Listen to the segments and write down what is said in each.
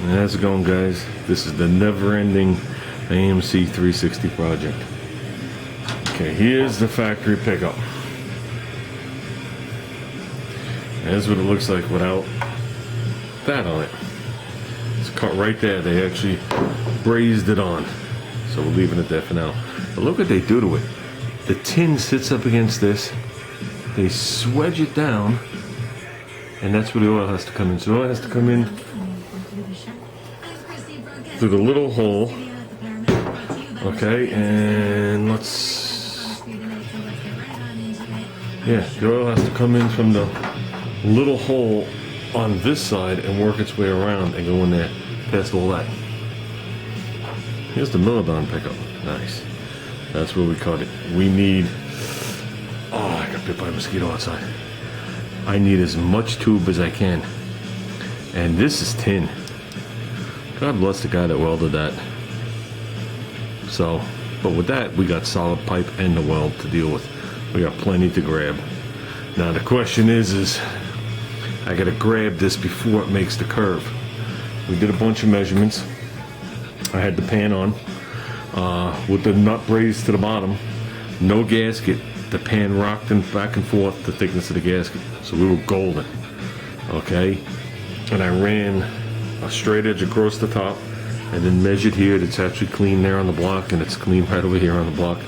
How's it going, guys? This is the never-ending AMC 360 project. Okay, here's the factory pickup. Here's what it looks like without that on it. It's cut right there. They actually brazed it on. So we're leaving it there for now. But look what they do to it. The tin sits up against this. They swedge it down. And that's where the oil has to come in. So the oil has to come in through the little hole. Okay, and the oil has to come in from the little hole on this side and work its way around and go in there past all that. Here's the Millodon pickup. Nice. That's where we cut it. We need... Oh, I got bit by a mosquito outside. I need as much tube as I can. And this is tin. God bless the guy that welded that. So, but with that, we got solid pipe and the weld to deal with. We got plenty to grab. Now the question is I gotta grab this before it makes the curve. We did a bunch of measurements. I had the pan on with the nut raised to the bottom. No gasket. The pan rocked back and forth, the thickness of the gasket. So we were golden. Okay? And I ran a straight edge across the top and then measured here. It's actually clean there on the block, and it's clean right over here on the block.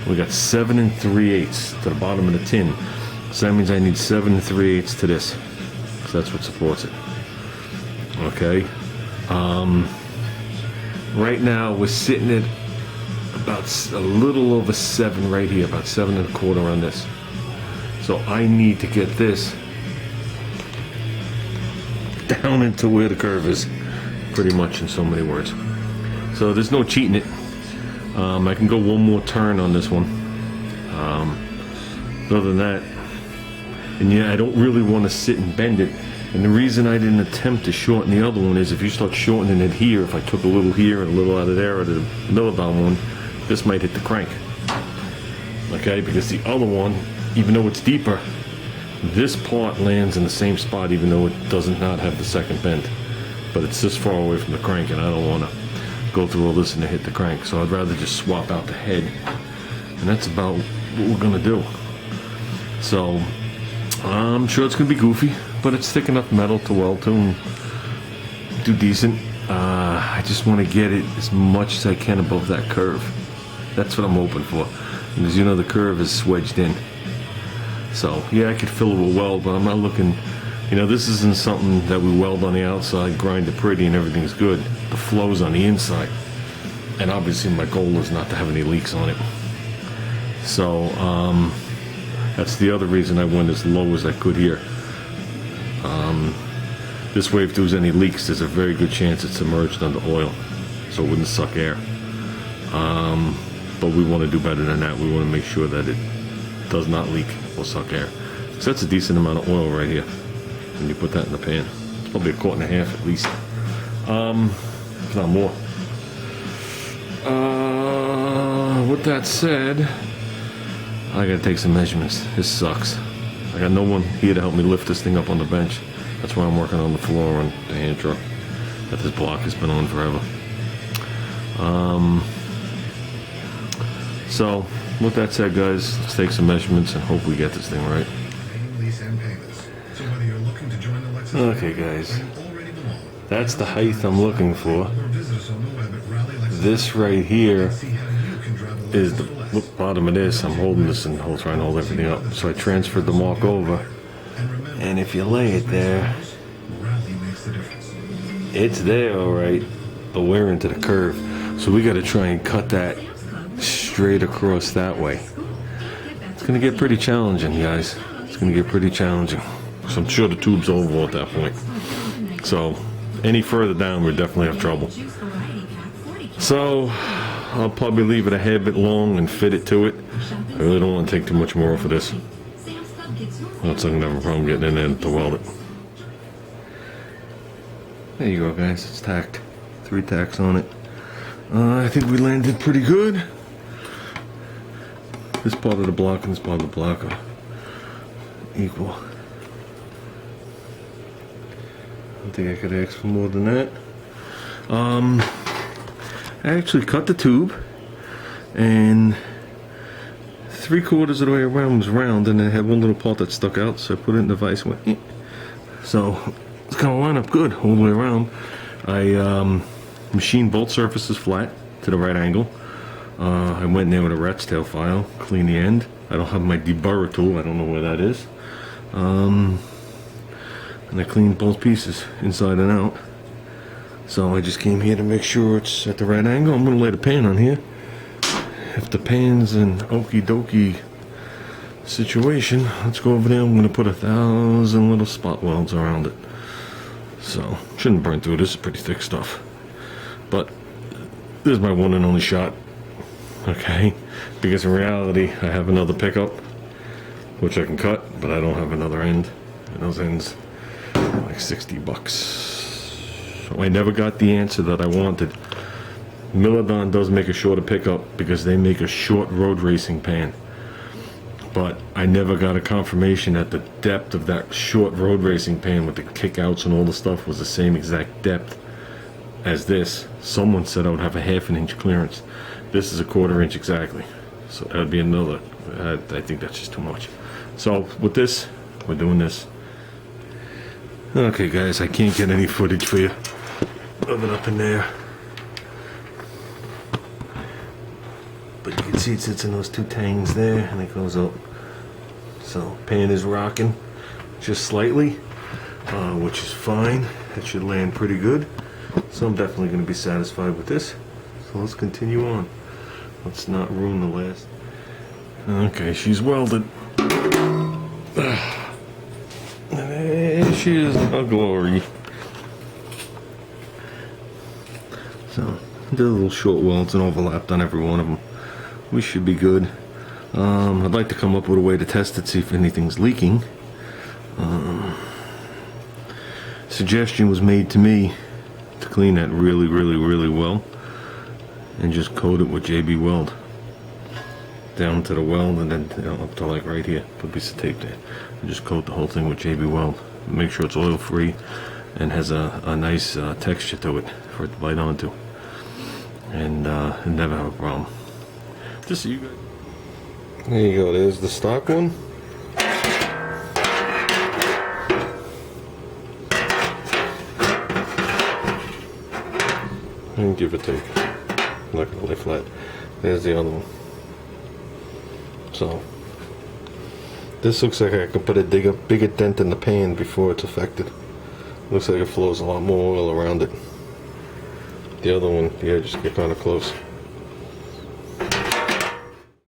We got 7 3/8 to the bottom of the tin. So that means I need 7 3/8 to this. So that's what supports it. Okay? Right now we're sitting at about a little over 7 right here, about 7 1/4 on this. So I need to get this down into where the curve is, pretty much, in so many words. So there's no cheating it. I can go one more turn on this one. Other than that, and yeah, I don't really want to sit and bend it. And the reason I didn't attempt to shorten the other one is if you start shortening it here, if I took a little here and a little out of there, or the Millodon one, this might hit the crank. Okay, because the other one, even though it's deeper, this part lands in the same spot even though it does not have the second bend. But it's this far away from the crank, and I don't want to go through all this and hit the crank. So I'd rather just swap out the head. And that's about what we're going to do. So I'm sure it's going to be goofy, but it's thick enough metal to weld to and do decent. I just want to get it as much as I can above that curve. That's what I'm hoping for. And as you know, the curve is swedged in. So, yeah, I could fill it with weld, but I'm not looking... You know, this isn't something that we weld on the outside, grind it pretty, and everything's good. The flow's on the inside. And obviously my goal is not to have any leaks on it. So, that's the other reason I went as low as I could here. This way, if there was any leaks, there's a very good chance it's submerged under oil, so it wouldn't suck air. But we want to do better than that. We want to make sure that it does not leak or suck air. So that's a decent amount of oil right here. When you put that in the pan, it's probably 1.5 quart at least, if not more. With that said, I gotta take some measurements. This sucks. I got no one here to help me lift this thing up on the bench. That's why I'm working on the floor on the hand truck that this block has been on forever. So with that said, guys, let's take some measurements and hope we get this thing right. Okay, guys, that's the height I'm looking for. This right here is the bottom of this. I'm holding this and trying to hold everything up. So I transferred the mark over, and if you lay it there, it's there, all right, but we're into the curve. So we got to try and cut that straight across that way. It's gonna get pretty challenging, guys. It's gonna get pretty challenging. So I'm sure the tube's over at that point. So any further down, we definitely have trouble. So I'll probably leave it a hair bit long and fit it to it. I really don't want to take too much more off of this. Else I'm gonna have a problem getting in there to weld it. There you go, guys. It's tacked. 3 tacks on it. I think we landed pretty good. This part of the block and this part of the block are equal. I don't think I could ask for more than that. I actually cut the tube, and 3/4 of the way around was round, and it had one little part that stuck out, so I put it in the vise and went, eh. So it's gonna line up good all the way around. I machined both surfaces flat to the right angle. I went in there with a rat's tail file, cleaned the end. I don't have my deburrer tool, I don't know where that is. And I cleaned both pieces inside and out. So I just came here to make sure it's at the right angle. I'm gonna lay the pan on here. If the pan's an okie dokie situation, let's go over there. I'm gonna put 1,000 little spot welds around it. So, shouldn't burn through. This is pretty thick stuff. But this is my one and only shot. Okay? Because in reality, I have another pickup, which I can cut, but I don't have another end. And those ends are like $60. So I never got the answer that I wanted. Milodon does make a shorter pickup because they make a short road racing pan. But I never got a confirmation that the depth of that short road racing pan with the kickouts and all the stuff was the same exact depth as this. Someone said I would have a 1/2 inch clearance. This is a 1/4 inch exactly. So that would be another. I think that's just too much. So with this, we're doing this. Okay guys, I can't get any footage for you of it up in there. But you can see it sits in those 2 tangs there, and it goes up. So pan is rocking just slightly, which is fine. It should land pretty good. So I'm definitely going to be satisfied with this. So let's continue on. Let's not ruin the last. Okay, she's welded. There she is, a glory. So did a little short welds and overlapped on every one of them. We should be good. I'd like to come up with a way to test it, see if anything's leaking. Suggestion was made to me to clean that really well and just coat it with JB Weld down to the weld, and then up to like right here, put a piece of tape there and just coat the whole thing with JB Weld. Make sure it's oil free and has a nice texture to it for it to bite onto, and never have a problem. Just so you guys. There you go, there's the stock one. And give or take. I'm not gonna lay flat. There's the other one. So this looks like I can put a bigger dent in the pan before it's affected. Looks like it flows a lot more oil around it. The other one, the edges get kind of close.